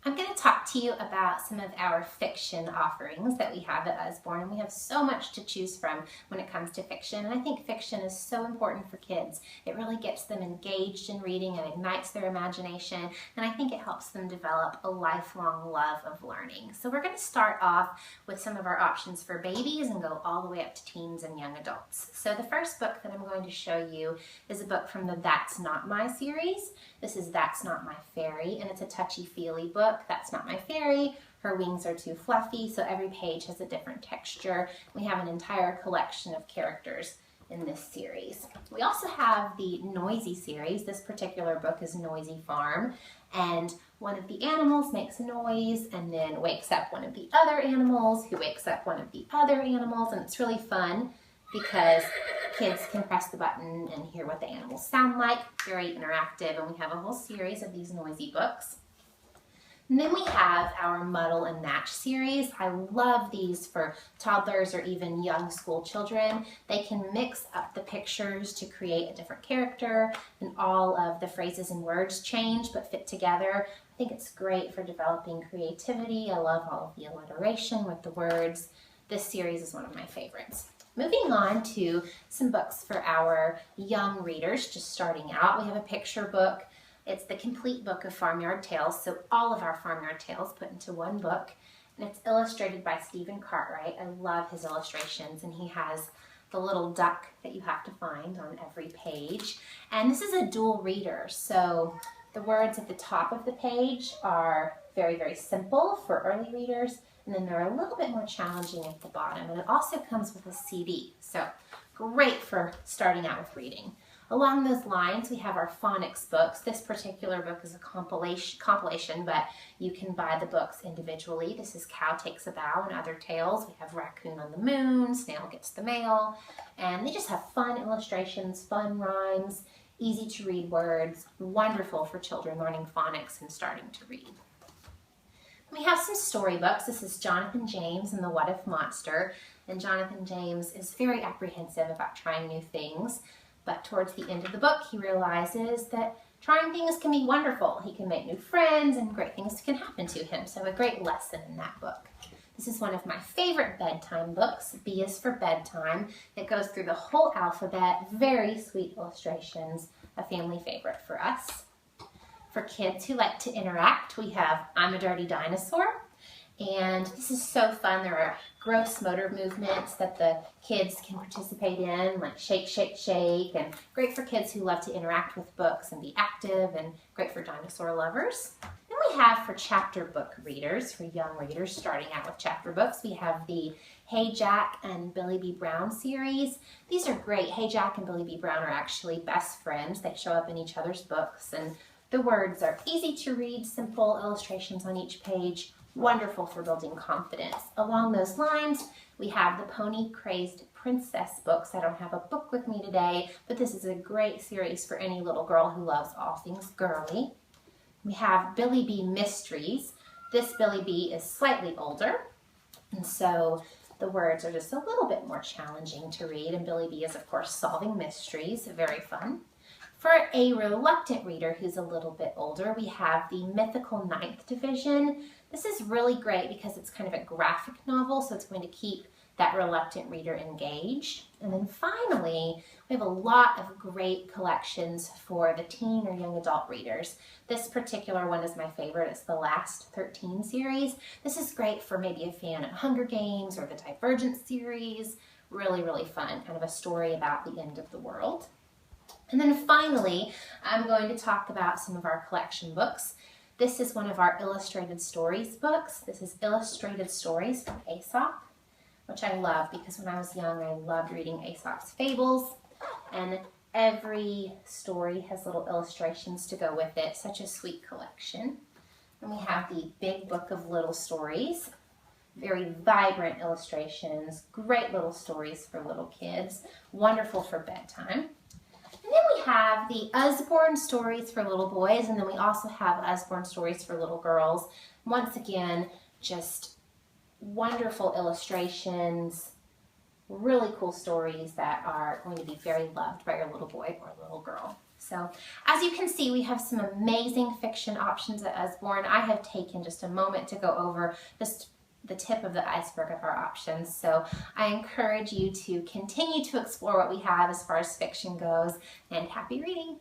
I'm going to talk to you about some of our fiction offerings that we have at Usborne, and we have so much to choose from when it comes to fiction, and I think fiction is so important for kids. It really gets them engaged in reading and ignites their imagination, and I think it helps them develop a lifelong love of learning. So we're going to start off with some of our options for babies and go all the way up to teens and young adults. So the first book that I'm going to show you is a book from the That's Not My series. This is That's Not My Fairy, and it's a touchy-feely book. That's not my fairy. Her wings are too fluffy, so every page has a different texture. We have an entire collection of characters in this series. We also have the Noisy series. This particular book is Noisy Farm, and one of the animals makes a noise and then wakes up one of the other animals, who wakes up one of the other animals, and it's really fun because kids can press the button and hear what the animals sound like. Very interactive, and we have a whole series of these noisy books. And then we have our Muddle and Match series. I love these for toddlers or even young school children. They can mix up the pictures to create a different character, and all of the phrases and words change but fit together. I think it's great for developing creativity. I love all of the alliteration with the words. This series is one of my favorites. Moving on to some books for our young readers just starting out. We have a picture book. It's the complete book of Farmyard Tales, so all of our Farmyard Tales put into one book, and it's illustrated by Stephen Cartwright. I love his illustrations, and he has the little duck that you have to find on every page. And this is a dual reader, so the words at the top of the page are very, very simple for early readers, and then they're a little bit more challenging at the bottom. And it also comes with a CD, so great for starting out with reading. Along those lines, we have our phonics books. This particular book is a compilation, but you can buy the books individually. This is Cow Takes a Bow and Other Tales. We have Raccoon on the Moon, Snail Gets the Mail, and they just have fun illustrations, fun rhymes, easy to read words, wonderful for children learning phonics and starting to read. We have some storybooks. This is Jonathan James and the What If Monster, and Jonathan James is very apprehensive about trying new things. But towards the end of the book, he realizes that trying things can be wonderful. He can make new friends and great things can happen to him. So a great lesson in that book. This is one of my favorite bedtime books. B is for Bedtime. It goes through the whole alphabet. Very sweet illustrations. A family favorite for us. For kids who like to interact, we have I'm a Dirty Dinosaur. And this is so fun. There are gross motor movements that the kids can participate in, like shake, shake, shake, and great for kids who love to interact with books and be active, and great for dinosaur lovers. Then we have for chapter book readers, for young readers starting out with chapter books, we have the Hey Jack and Billy B. Brown series. These are great. Hey Jack and Billy B. Brown are actually best friends. They show up in each other's books, and the words are easy to read, simple illustrations on each page. Wonderful for building confidence. Along those lines, we have the Pony Crazed Princess books. I don't have a book with me today, but this is a great series for any little girl who loves all things girly. We have Billy B. Mysteries. This Billy B. is slightly older, and so the words are just a little bit more challenging to read, and Billy B. is, of course, solving mysteries. Very fun. For a reluctant reader who's a little bit older, we have the Mythical Ninth Division. This is really great because it's kind of a graphic novel, so it's going to keep that reluctant reader engaged. And then finally, we have a lot of great collections for the teen or young adult readers. This particular one is my favorite. It's the Last 13 series. This is great for maybe a fan of Hunger Games or the Divergent series. Really, really fun, kind of a story about the end of the world. And then finally, I'm going to talk about some of our collection books. This is one of our illustrated stories books. This is Illustrated Stories from Aesop, which I love because when I was young, I loved reading Aesop's fables. And every story has little illustrations to go with it. Such a sweet collection. And we have the Big Book of Little Stories. Very vibrant illustrations, great little stories for little kids, wonderful for bedtime. And then we have the Usborne Stories for little boys, and then we also have Usborne Stories for little girls. Once again, just wonderful illustrations, really cool stories that are going to be very loved by your little boy or little girl. So as you can see, we have some amazing fiction options at Usborne. I have taken just a moment to go over just the tip of the iceberg of our options. So I encourage you to continue to explore what we have as far as fiction goes, and happy reading.